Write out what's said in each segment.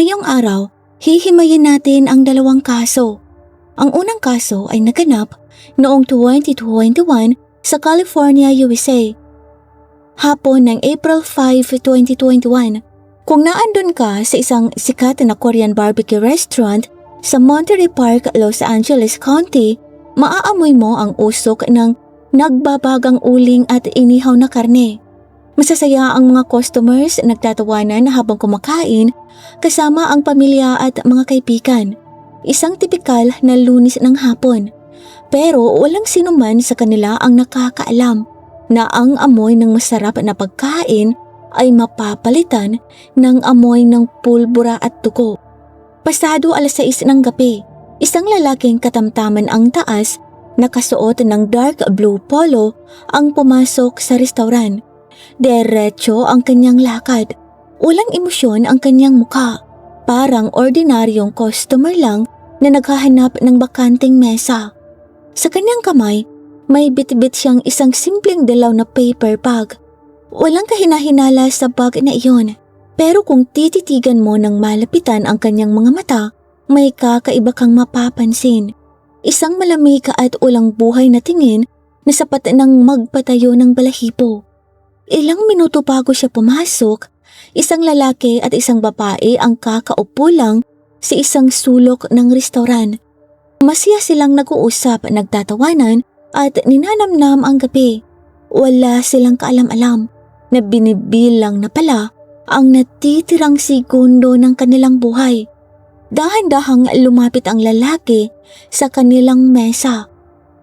Ngayong araw, hihimayin natin ang dalawang kaso. Ang unang kaso ay naganap noong 2021 sa California, USA. Hapon ng April 5, 2021, kung naandun ka sa isang sikat na Korean barbecue restaurant sa Monterey Park, Los Angeles County, maaamoy mo ang usok ng nagbabagang uling at inihaw na karne. Masasaya ang mga customers nagtatawanan habang kumakain kasama ang pamilya at mga kaibigan. Isang tipikal na Lunes ng hapon. Pero walang sino man sa kanila ang nakakaalam na ang amoy ng masarap na pagkain ay mapapalitan ng amoy ng pulbura at dugo. Pasado 6:00 ng gabi, isang lalaking katamtaman ang taas, nakasuot ng dark blue polo ang pumasok sa restaurant. Diretso ang kanyang lakad. Walang emosyon ang kanyang mukha. Parang ordinaryong customer lang na naghahanap ng bakanting mesa. Sa kanyang kamay, may bitbit siyang isang simpleng dilaw na paper bag. Walang kahinahinala sa bag na iyon. Pero kung tititigan mo ng malapitan ang kanyang mga mata, may kakaiba kang mapapansin. Isang malamig at ulang buhay na tingin na sapat nang magpatayo ng balahibo. Ilang minuto bago siya pumasok, isang lalaki at isang babae ang kakaupo lang sa isang sulok ng restaurant. Masaya silang nag-uusap, nagtatawanan at ninanamnam ang gabi. Wala silang kaalam-alam na binibilang na pala ang natitirang segundo ng kanilang buhay. Dahan-dahang lumapit ang lalaki sa kanilang mesa.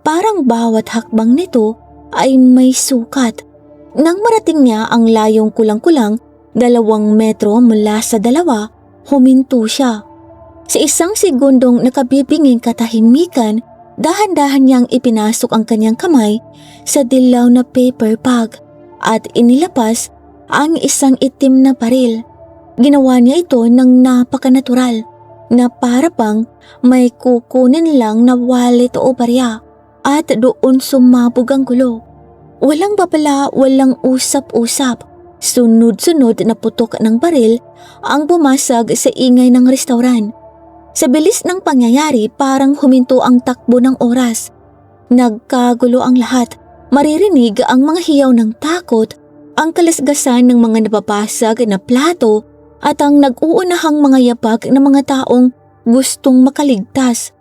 Parang bawat hakbang nito ay may sukat. Nang marating niya ang layong kulang-kulang 2 metro mula sa dalawa, huminto siya. Sa isang segundong nakabibinging katahimikan, dahan-dahan niyang ipinasok ang kanyang kamay sa dilaw na paper bag at inilapas ang isang itim na baril. Ginawa niya ito ng napakanatural na para bang may kukunin lang na wallet o barya at doon sumabog ang gulo. Walang babala, walang usap-usap. Sunod-sunod na putok ng baril ang bumasag sa ingay ng restaurant. Sa bilis ng pangyayari, parang huminto ang takbo ng oras. Nagkagulo ang lahat. Maririnig ang mga hiyaw ng takot, ang kalasgasan ng mga nababasag na plato at ang nag-uunahang mga yabag ng mga taong gustong makaligtas.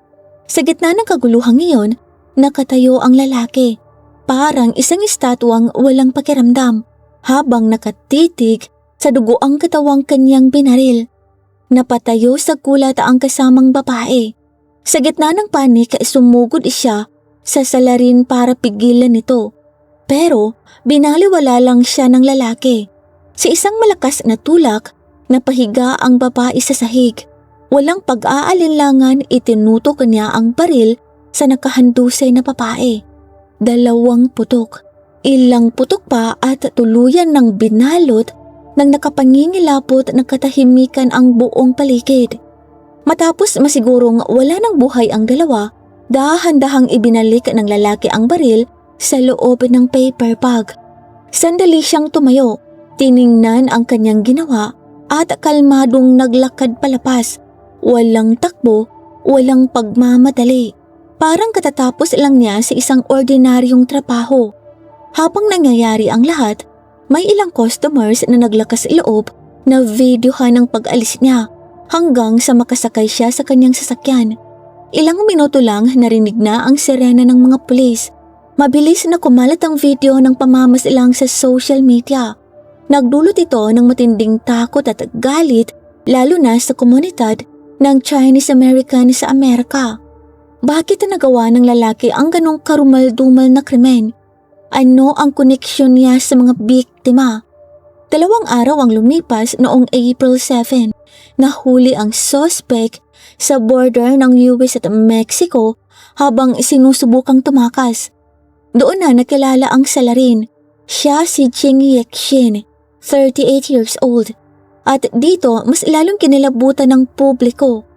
Sa gitna ng kaguluhang iyon, nakatayo ang lalaki. Parang isang estatwang walang pakiramdam habang nakatitig sa dugo ang katawang kanyang binaril. Napatayo sa gulat ang kasamang babae. Sa gitna ng panik, sumugod siya sa salarin para pigilan ito. Pero binaliwala lang siya ng lalaki. Sa isang malakas na tulak, napahiga ang babae sa sahig. Walang pag-aalinlangan, itinutok niya ang baril sa nakahandusay na babae. 2 putok. Ilang putok pa at tuluyan ng binalot nang nakapangingilapot ng katahimikan ang buong paligid. Matapos masigurong wala ng buhay ang dalawa, dahan-dahang ibinalik ng lalaki ang baril sa loob ng paper bag. Sandali siyang tumayo, tiningnan ang kanyang ginawa at kalmadong naglakad palabas. Walang takbo, walang pagmamadali. Parang katatapos lang niya sa isang ordinaryong trabaho. Habang nangyayari ang lahat, may ilang customers na naglakas loob na videohan ang pag-alis niya hanggang sa makasakay siya sa kanyang sasakyan. Ilang minuto lang narinig na ang sirena ng mga pulis. Mabilis na kumalat ang video ng pamamasalang sa social media. Nagdulot ito ng matinding takot at galit lalo na sa komunidad ng Chinese American sa Amerika. Bakit nagawa ng lalaki ang ganong karumal-dumal na krimen? Ano ang koneksyon niya sa mga biktima? 2 araw ang lumipas noong April 7. Nahuli ang suspect sa border ng US at Mexico habang sinusubukang tumakas. Doon na nakilala ang salarin. Siya si Ching Yexin, 38 years old. At dito mas lalong kinilabutan ng publiko.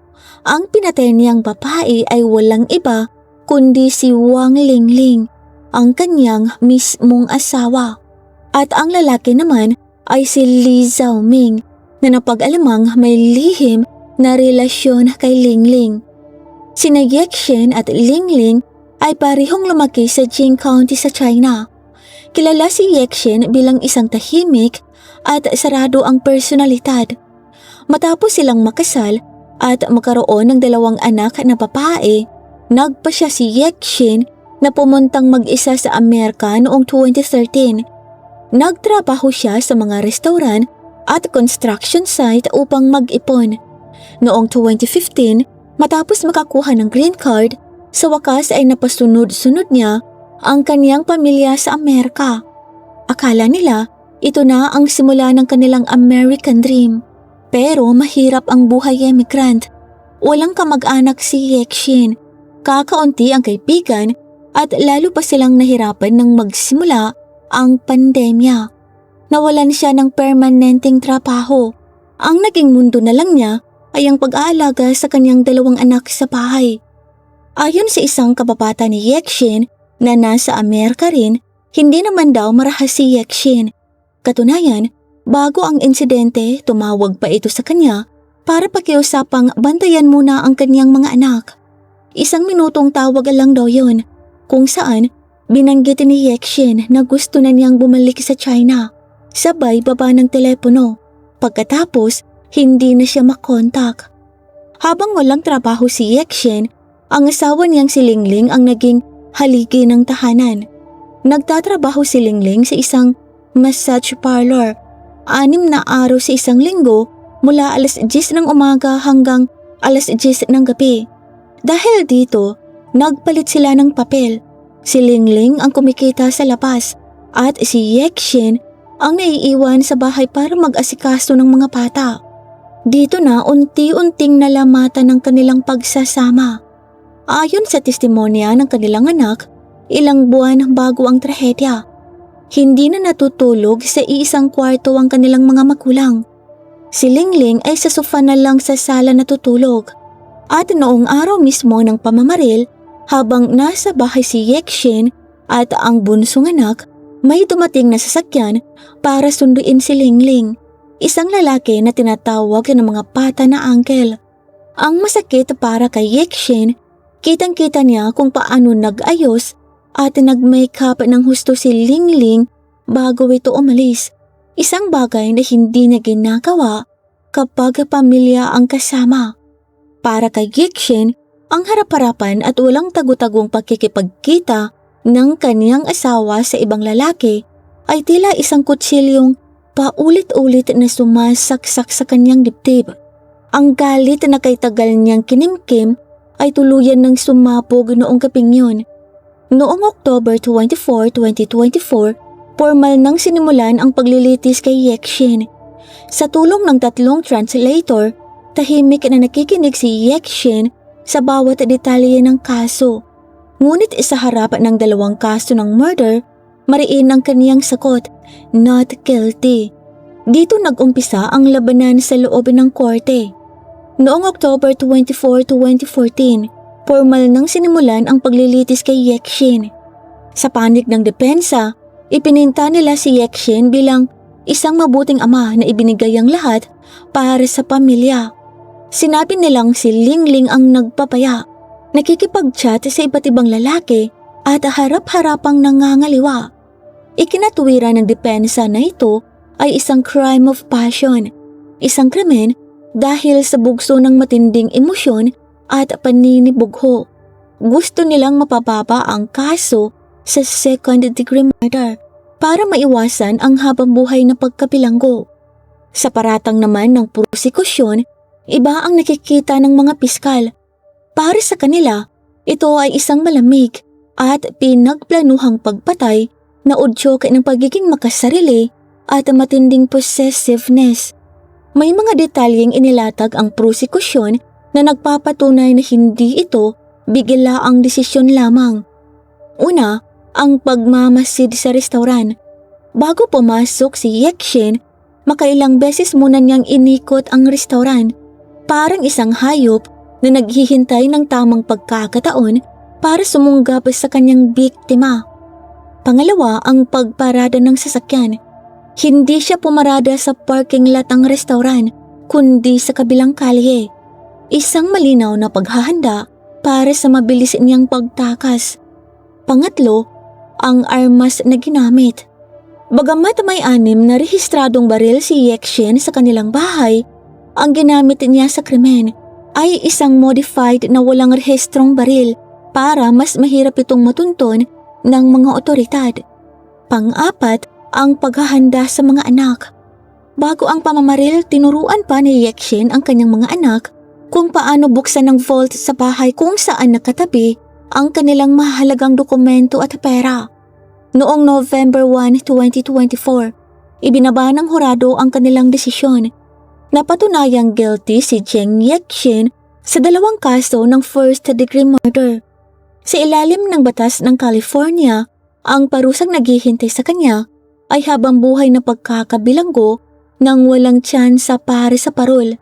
Ang pinatay niyang babae ay walang iba kundi si Wang Lingling, ang kanyang mismong asawa. At ang lalaki naman ay si Li Xiaoming na napag-alamang may lihim na relasyon kay Lingling. Sina Yexin at Lingling ay parehong lumaki sa Jing County sa China. Kilala si Yexin bilang isang tahimik at sarado ang personalidad. Matapos silang makasal at magkaroon ng 2 anak na babae, nagpasya si Yexin na pumuntang mag-isa sa Amerika noong 2013. Nagtrabaho siya sa mga restaurant at construction site upang mag-ipon. Noong 2015, matapos makakuha ng green card, sa wakas ay napasunod-sunod niya ang kaniyang pamilya sa Amerika. Akala nila ito na ang simula ng kanilang American dream. Pero mahirap ang buhay emigrant. Walang kamag-anak si Yexin, kakaunti ang kaibigan at lalo pa silang nahirapan nang magsimula ang pandemya. Nawalan siya ng permanenteng trabaho. Ang naging mundo na lang niya ay ang pag-aalaga sa kanyang 2 anak sa bahay. Ayon sa isang kababata ni Yexin na nasa Amerika rin, hindi naman daw marahas si Yexin. Katunayan, bago ang insidente, tumawag pa ito sa kanya para pakiusapang bantayan muna ang kanyang mga anak. 1 minutong tawag lang daw yun, kung saan binanggit ni Yexin na gusto na niyang bumalik sa China. Sabay baba ng telepono. Pagkatapos, hindi na siya makontak. Habang walang trabaho si Yexin, ang asawa niyang si Lingling ang naging haligi ng tahanan. Nagtatrabaho si Lingling sa isang massage parlor. 6 na araw sa isang linggo mula alas 10 ng umaga hanggang alas 10 ng gabi. Dahil dito, nagpalit sila ng papel. Si Lingling ang kumikita sa labas at si Yexin ang naiiwan sa bahay para mag-asikaso ng mga bata. Dito na unti-unting nalamatan ng kanilang pagsasama. Ayon sa testimonya ng kanilang anak, ilang buwan bago ang trahedya. Hindi na natutulog sa iisang kwarto ang kanilang mga magulang. Si Lingling ay sa sofa na lang sa sala natutulog. At noong araw mismo ng pamamaril, habang nasa bahay si Yexin at ang bunsong anak, may dumating na sasakyan para sunduin si Lingling, isang lalaki na tinatawag ng mga bata na uncle. Ang masakit para kay Yexin, kitang-kita niya kung paano nag-ayos at nag-makeup ng husto si Lingling bago ito umalis. Isang bagay na hindi niya ginagawa kapag pamilya ang kasama. Para kay Yexin, ang harap-harapan at walang tagu-tagong pakikipagkita ng kaniyang asawa sa ibang lalaki ay tila isang kutsilyong paulit-ulit na sumasaksak sa kanyang dibdib. Ang galit na kay tagal niyang kinimkim ay tuluyan ng sumabog noong gabing yun. Noong October 24, 2024, formal nang sinimulan ang paglilitis kay Yexin. Sa tulong ng 3 translator, tahimik na nakikinig si Yexin sa bawat detalye ng kaso. Ngunit sa harap ng 2 kaso ng murder, mariin ang kaniyang sagot, not guilty. Dito nag-umpisa ang labanan sa loob ng korte. Noong October 24, 2014, formal nang sinimulan ang paglilitis kay Yexin. Sa panig ng depensa, ipininta nila si Yexin bilang isang mabuting ama na ibinigay ang lahat para sa pamilya. Sinabi nilang si Lingling ang nagpapaya, nakikipag-chat sa iba't ibang lalaki at harap-harapang nangangaliwa. Ikinatuwiran ng depensa na ito ay isang crime of passion, isang krimen dahil sa bugso ng matinding emosyon at paninibugho. Gusto nilang mapababa ang kaso sa second-degree murder para maiwasan ang habang-buhay na pagkabilanggo. Sa paratang naman ng prosekusyon, iba ang nakikita ng mga piskal. Para sa kanila, ito ay isang malamig at pinagplanuhang pagpatay na udyok ng pagiging makasarili at matinding possessiveness. May mga detalyeng inilatag ang prosekusyon na nagpapatunay na hindi ito biglaang desisyon lamang. Una, ang pagmamasid sa restaurant. Bago pumasok si Yexin, makailang beses muna niyang inikot ang restaurant. Parang isang hayop na naghihintay ng tamang pagkakataon para sumunggab sa kanyang biktima. Pangalawa, ang pagparada ng sasakyan. Hindi siya pumarada sa parking lot ng restaurant, kundi sa kabilang kalye. Isang malinaw na paghahanda para sa mabilis niyang pagtakas. Pangatlo, ang armas na ginamit. Bagamat may 6 na rehistradong baril si Yexin sa kanilang bahay, ang ginamit niya sa krimen ay isang modified na walang rehistrong baril para mas mahirap itong matunton ng mga otoridad. Pang-apat, ang paghahanda sa mga anak. Bago ang pamamaril, tinuruan pa ni Yexin ang kanyang mga anak kung paano buksan ang vault sa bahay kung saan nakatabi ang kanilang mahalagang dokumento at pera. Noong November 1, 2024, ibinaba ng hurado ang kanilang desisyon. Napatunayang guilty si Zheng Yexin sa 2 kaso ng first-degree murder. Sa ilalim ng batas ng California, ang parusang naghihintay sa kanya ay habang buhay na pagkakabilanggo ng walang tsansa para sa parol.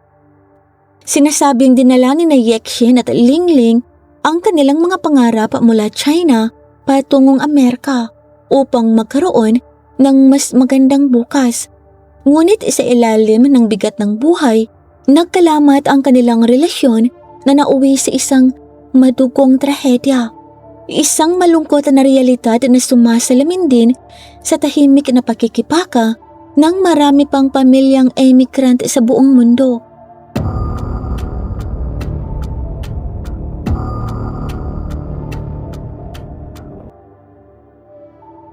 Sinasabing dinalangin na Yexin at Lingling ang kanilang mga pangarap mula China patungong Amerika upang magkaroon ng mas magandang bukas. Ngunit sa ilalim ng bigat ng buhay, nagkalamat ang kanilang relasyon na nauwi sa isang madugong trahedya. Isang malungkot na realidad na sumasalamin din sa tahimik na pakikipaka ng marami pang pamilyang emigrant sa buong mundo.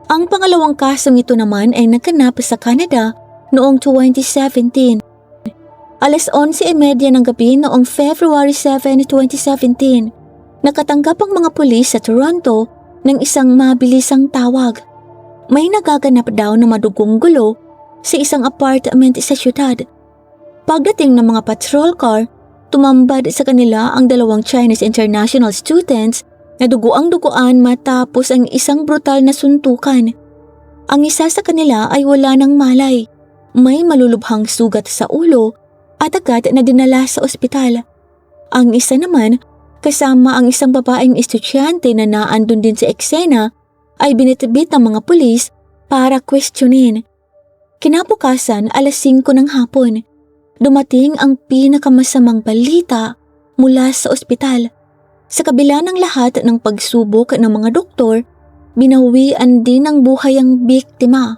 Ang pangalawang kasong ito naman ay naganap sa Canada noong 2017. Alas 11:30 ng gabi noong February 7, 2017, nakatanggap ang mga pulis sa Toronto ng isang mabilisang tawag. May nagaganap daw na madugong gulo sa isang apartment sa syudad. Pagdating ng mga patrol car, tumambad sa kanila ang 2 Chinese international students na duguang-duguan matapos ang isang brutal na suntukan. Ang isa sa kanila ay wala ng malay. May malulubhang sugat sa ulo at agad na dinala sa ospital. Ang isa naman, kasama ang isang babaeng estudyante na naandun din sa eksena, ay binitbit ng mga pulis para questionin. Kinabukasan, alas 5 ng hapon, dumating ang pinakamasamang balita mula sa ospital. Sa kabila ng lahat ng pagsubok ng mga doktor, binawian din ng buhay ang biktima.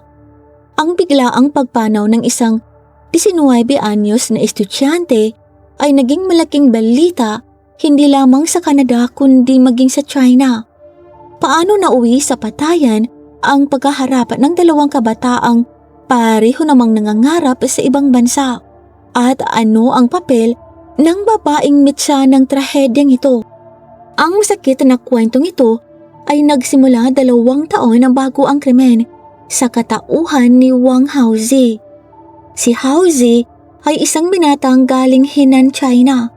Ang biglaang pagpanaw ng isang 19 anyos na estudyante ay naging malaking balita hindi lamang sa Canada kundi maging sa China. Paano nauwi sa patayan ang paghaharap ng 2 kabataang pareho namang nangangarap sa ibang bansa? At ano ang papel ng babaeng mitsa ng trahedyang ito? Ang masakit na kwentong ito ay nagsimula 2 taon bago ang krimen sa katauhan ni Wang Haozi. Si Haozi ay isang binatang galing Henan, China.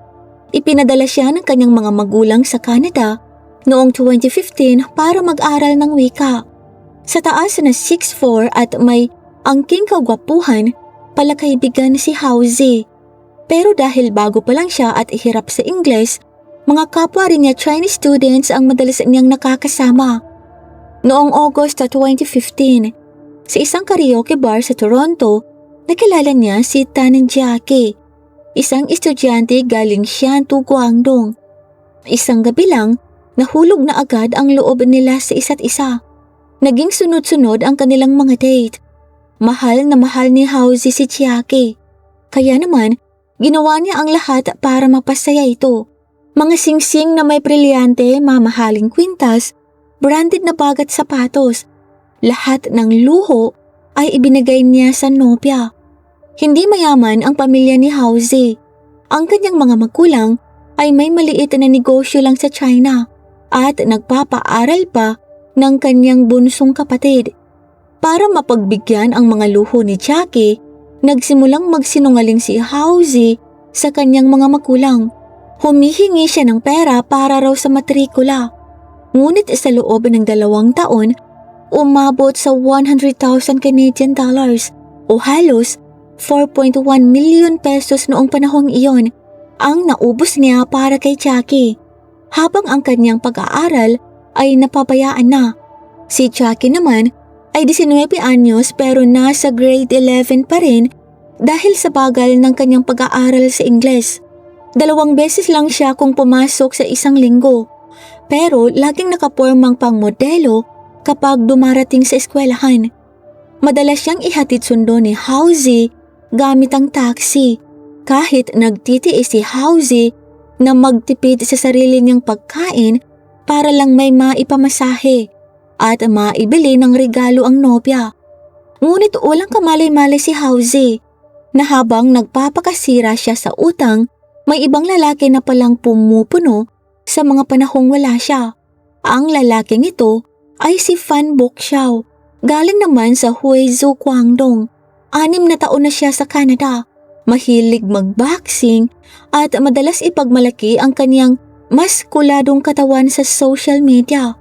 Ipinadala siya ng kanyang mga magulang sa Canada noong 2015 para mag-aral ng wika. Sa taas na 6'4" at may angking kagwapuhan, palakaibigan si Haozi. Pero dahil bago pa lang siya at ihirap sa Ingles, mga kapwa rin niya Chinese students ang madalas niyang nakakasama. Noong August 2015, sa isang karaoke bar sa Toronto, nakilala niya si Tan Jackie, isang estudyante galing Shantou, Guangdong. Isang gabi lang, nahulog na agad ang loob nila sa isa't isa. Naging sunod-sunod ang kanilang mga date. Mahal na mahal ni Haozi si Jackie. Kaya naman, ginawa niya ang lahat para mapasaya ito. Mga singsing na may brilyante, mamahaling kwintas, branded na bag at sapatos. Lahat ng luho ay ibinigay niya sa nobya. Hindi mayaman ang pamilya ni Haozi. Ang kanyang mga magulang ay may maliit na negosyo lang sa China at nagpapaaral pa ng kanyang bunsong kapatid. Para mapagbigyan ang mga luho ni Jackie, nagsimulang magsinungaling si Haozi sa kanyang mga magulang. Humihingi siya ng pera para raw sa matrikula. Ngunit sa loob ng 2 taon, umabot sa 100,000 Canadian dollars o halos 4.1 million pesos noong panahong iyon ang naubos niya para kay Jackie, habang ang kanyang pag-aaral ay napabayaan na. Si Jackie naman ay 19 anyos pero nasa grade 11 pa rin dahil sa bagal ng kanyang pag-aaral sa Ingles. 2 beses lang siya kung pumasok sa isang linggo. Pero laging nakapormang pang modelo kapag dumarating sa eskwelahan. Madalas siyang ihatid sundo ni Hauzy gamit ang taxi. Kahit nagtitiis si Hauzy na magtipid sa sarili niyang pagkain para lang may maipamasahe at maibili ng regalo ang nobya. Ngunit walang kamalay-malay si Hauzy na habang nagpapakasira siya sa utang, may ibang lalaki na palang pumupuno sa mga panahong wala siya. Ang lalaking ito ay si Fan Boxiao. Galing naman sa Huizhou, Guangdong. 6 na taon na siya sa Canada. Mahilig mag-boxing at madalas ipagmalaki ang kanyang maskuladong katawan sa social media.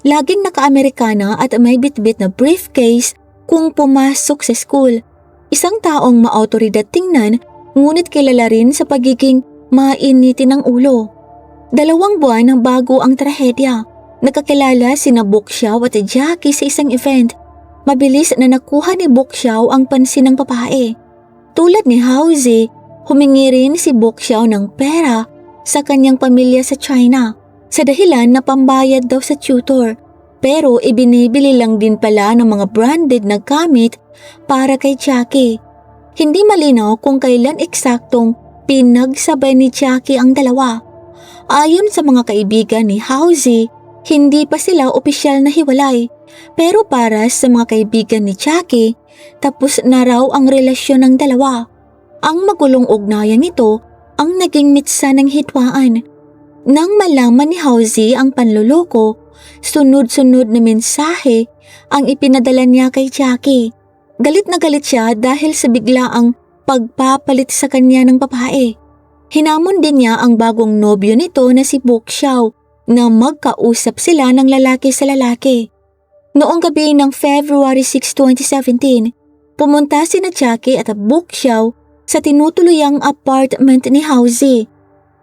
Laging naka-Amerikana at may bitbit na briefcase kung pumasok sa school. Isang taong maautoridad tingnan, ngunit kilala rin sa pagiging mainitin ng ulo. 2 buwan bago ang trahedya, nakakilala sina Boxiao at Jackie sa isang event. Mabilis na nakuha ni Boxiao ang pansin ng babae. Tulad ni Hauzy, humingi rin si Boxiao ng pera sa kanyang pamilya sa China sa dahilan na pambayad daw sa tutor. Pero ibinibili lang din pala ng mga branded na gamit para kay Jackie. Hindi malinaw kung kailan eksaktong pinagsabay ni Jackie ang dalawa. Ayon sa mga kaibigan ni Hauzy, hindi pa sila opisyal na hiwalay. Pero para sa mga kaibigan ni Jackie, tapos na raw ang relasyon ng dalawa. Ang magulong ugnayan nito ang naging mitsa ng hitwaan. Nang malaman ni Hauzy ang panluloko, sunod-sunod na mensahe ang ipinadala niya kay Jackie. Galit na galit siya dahil sa biglaang pagpapalit sa kanya ng babae. Hinamon din niya ang bagong nobyo nito na si Boxiao na magkausap sila ng lalaki sa lalaki. Noong gabi ng February 6, 2017, pumunta sina Jackie at Boxiao sa tinutuluyang apartment ni Hauzy.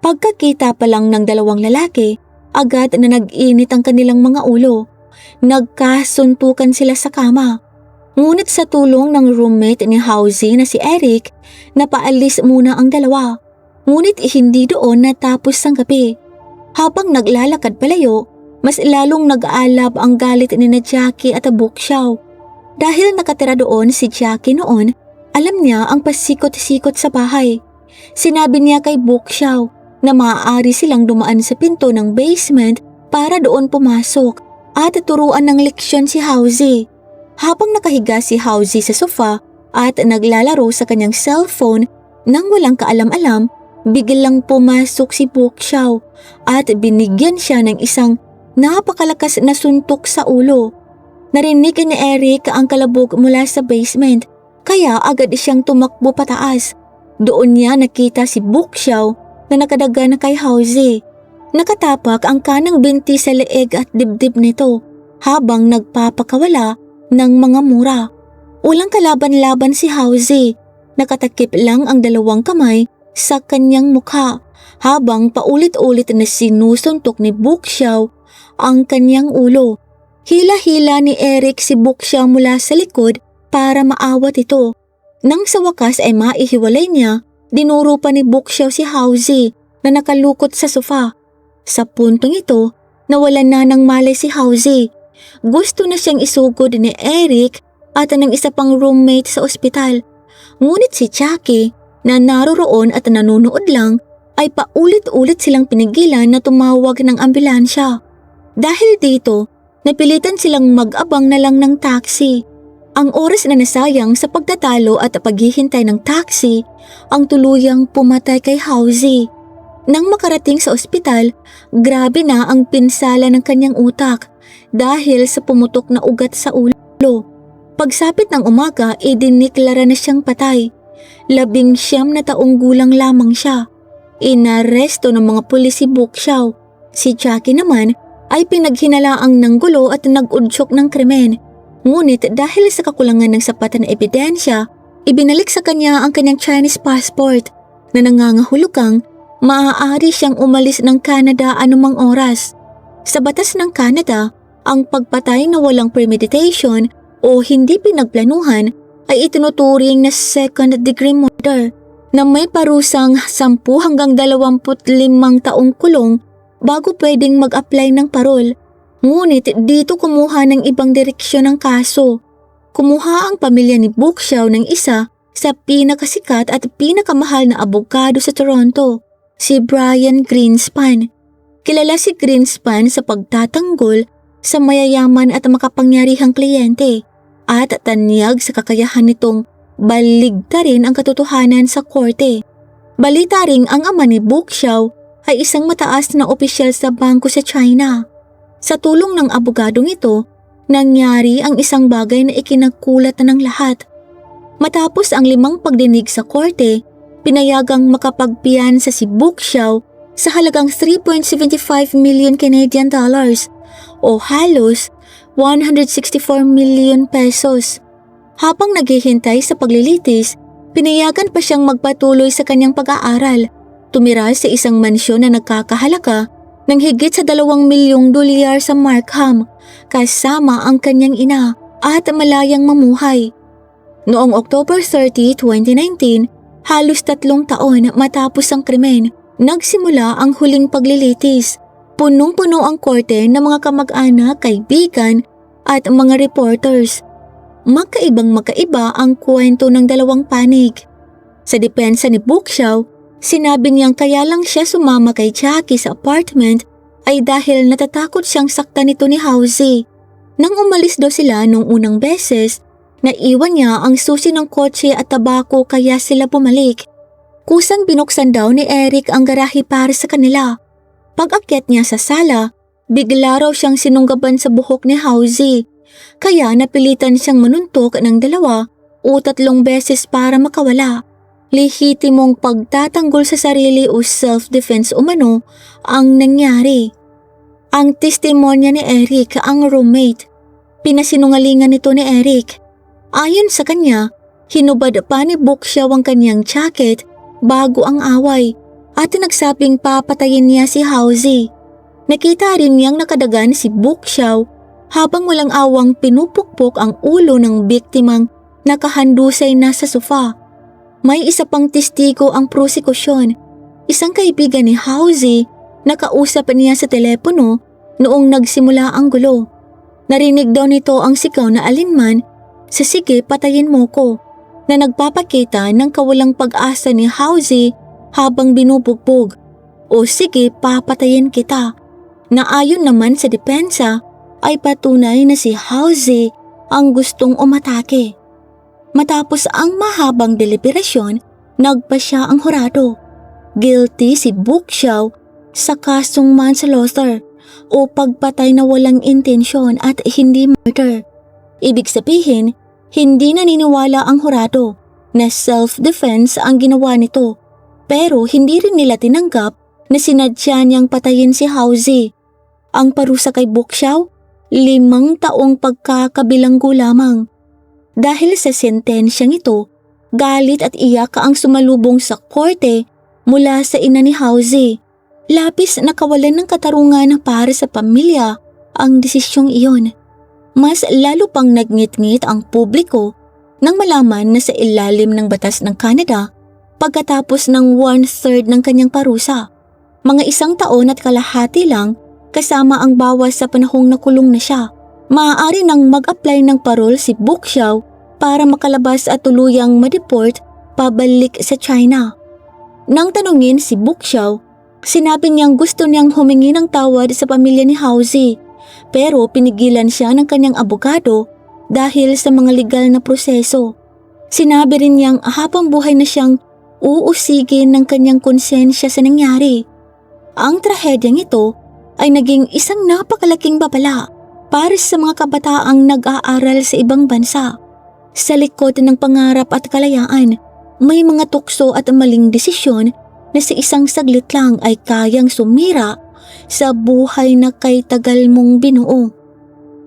Pagkakita pa lang ng 2 lalaki, agad na nag-init ang kanilang mga ulo. Nagkasuntukan sila sa kama. Ngunit sa tulong ng roommate ni Hauzy na si Eric, napaalis muna ang dalawa. Ngunit hindi doon natapos ang gabi. Habang naglalakad palayo, mas lalong nag-aalab ang galit ni na Jackie at Boxiao. Dahil nakatira doon si Jackie noon, alam niya ang pasikot-sikot sa bahay. Sinabi niya kay Boxiao na maaari silang dumaan sa pinto ng basement para doon pumasok at turuan ng leksyon si Hauzy. Habang nakahiga si Hauzy sa sofa at naglalaro sa kanyang cellphone nang walang kaalam-alam, biglang pumasok si Boxiao at binigyan siya ng isang napakalakas na suntok sa ulo. Narinig ni Eric ang kalabog mula sa basement, kaya agad siyang tumakbo pataas. Doon niya nakita si Boxiao na nakadagan kay Hauzy. Nakatapak ang kanang binti sa leeg at dibdib nito habang nagpapakawala ng mga mura. Walang kalaban-laban si Hauzy. Nakatakip lang ang 2 kamay sa kanyang mukha habang paulit-ulit na sinusuntok ni Boxiao ang kanyang ulo. Hila-hila ni Eric si Boxiao mula sa likod para maawat ito. Nang sa wakas ay maihiwalay niya, dinuro pa ni Boxiao si Hauzy na nakalukot sa sofa. Sa puntong ito, nawalan na ng malay si Hauzy. Gusto na siyang isugod ni Eric at ng isa pang roommate sa ospital. Ngunit si Jackie na naroroon at nanonood lang ay paulit-ulit silang pinigilan na tumawag ng ambulansya. Dahil dito, napilitan silang mag-abang na lang ng taxi. Ang oras na nasayang sa pagtatalo at paghihintay ng taxi ang tuluyang pumatay kay Hauzy. Nang makarating sa ospital, grabe na ang pinsala ng kanyang utak dahil sa pumutok na ugat sa ulo. Pagsapit ng umaga, idiniklara na siyang patay. 19 na taong gulang lamang siya. Inaresto ng mga pulis si Boxiao. Si Jackie naman ay pinaghinalaang ng gulo at nag-udyok ng krimen. Ngunit dahil sa kakulangan ng sapat na ebidensya, ibinalik sa kanya ang kanyang Chinese passport na nangangahulukang maaari siyang umalis ng Canada anumang oras. Sa batas ng Canada, ang pagpatay na walang premeditation o hindi pinagplanuhan ay itinuturing na second-degree murder na may parusang 10 hanggang 25 taong kulong bago pwedeng mag-apply ng parol. Ngunit dito kumuha ng ibang direksyon ng kaso. Kumuha ang pamilya ni Bookshaw ng isa sa pinakasikat at pinakamahal na abogado sa Toronto, si Brian Greenspan. Kilala si Greenspan sa pagtatanggol sa mayayaman at makapangyarihang kliyente at tanyag sa kakayahan nitong baligtarin ang katotohanan sa korte. Balita ring ang ama ni Bookshaw ay isang mataas na opisyal sa bangko sa China. Sa tulong ng abogadong ito, nangyari ang isang bagay na ikinagkulat ng lahat. Matapos ang 5 pagdinig sa korte, pinayagang makapagpiyansa si Bookshaw sa halagang 3.75 million Canadian dollars o halos 164 million pesos. Habang naghihintay sa paglilitis, pinayagan pa siyang magpatuloy sa kanyang pag-aaral, tumira sa isang mansyon na nagkakahalaga ng higit sa 2 milyong dolyar sa Markham, kasama ang kanyang ina at malayang mamuhay. Noong October 30, 2019, halos 3 taon matapos ang krimen, nagsimula ang huling paglilitis. Punong-puno ang korte ng mga kamag-anak, kaibigan at mga reporters. Magkaibang-magkaiba ang kwento ng dalawang panig. Sa depensa ni Bookshaw, sinabi niyang kaya lang siya sumama kay Jackie sa apartment ay dahil natatakot siyang saktan nito ni Housey. Nang umalis daw sila nung unang beses, naiwan niya ang susi ng kotse at tabako kaya sila bumalik. Kusang binuksan daw ni Eric ang garahe para sa kanila. Pag-akyat niya sa sala, bigla raw siyang sinunggaban sa buhok ni Housey. Kaya napilitan siyang manuntok ng 2 o 3 beses para makawala. Lehitimong pagtatanggol sa sarili o self-defense umano ang nangyari. Ang testimonya ni Eric, ang roommate. Pinasinungalingan nito ni Eric. Ayon sa kanya, hinubad pa ni Bookshaw ang kanyang jacket bago ang away at nagsabing papatayin niya si Housey. Nakita rin niyang nakadagan si Bookshaw habang walang awang pinupukpok ang ulo ng biktimang nakahandusay na sa sofa. May isa pang testigo ang prosekusyon, isang kaibigan ni Housey na kausap niya sa telepono noong nagsimula ang gulo. Narinig daw nito ang sigaw na alinman sa "Sige, patayin mo ko" na nagpapakita ng kawalang pag-asa ni Housey habang binubugbog, o "Sige, papatayin kita" na ayon naman sa depensa ay patunay na si Housey ang gustong umatake. Matapos ang mahabang deliberasyon, nagpasya ang hurado. Guilty si Bookshaw sa kasong manslaughter o pagpatay na walang intensyon at hindi murder. Ibig sabihin, hindi naniniwala ang hurado na self-defense ang ginawa nito, pero hindi rin nila tinanggap na sinadya niyang patayin si Housey. Ang parusa kay Bookshaw, 5 taong pagkakabilanggo lamang. Dahil sa sentensyang ito, galit at iyak ang sumalubong sa korte mula sa ina ni Housey. Labis na kawalan ng katarungan para sa pamilya ang desisyong iyon. Mas lalo pang nagngit-ngit ang publiko nang malaman na sa ilalim ng batas ng Canada, pagkatapos ng 1/3 ng kanyang parusa, mga 1 taon at kalahati lang kasama ang bawas sa panahong nakulong na siya, maaari nang mag-apply ng parol si Bookshaw para makalabas at tuluyang ma-deport pabalik sa China. Nang tanungin si Bookshaw, sinabi niyang gusto niyang humingi ng tawad sa pamilya ni Housey, pero pinigilan siya ng kanyang abogado dahil sa mga legal na proseso. Sinabi rin niyang habang buhay na siyang uusigin ng kanyang konsensya sa nangyari. Ang trahedyang ito ay naging isang napakalaking babala para sa mga kabataang nag-aaral sa ibang bansa. Sa likod ng pangarap at kalayaan, may mga tukso at maling desisyon na sa isang saglit lang ay kayang sumira sa buhay na kay tagal mong binuo.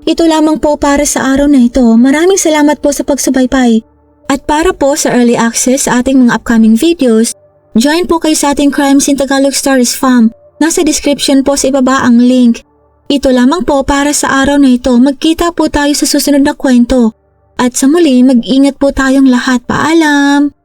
Ito lamang po para sa araw na ito. Maraming salamat po sa pagsubaybay. At para po sa early access sa ating mga upcoming videos, join po kayo sa ating Crimes in Tagalog Stories Fam. Nasa description po sa ibaba ang link. Ito lamang po para sa araw na ito. Magkita po tayo sa susunod na kwento. At sa muli, mag-ingat po tayong lahat. Paalam!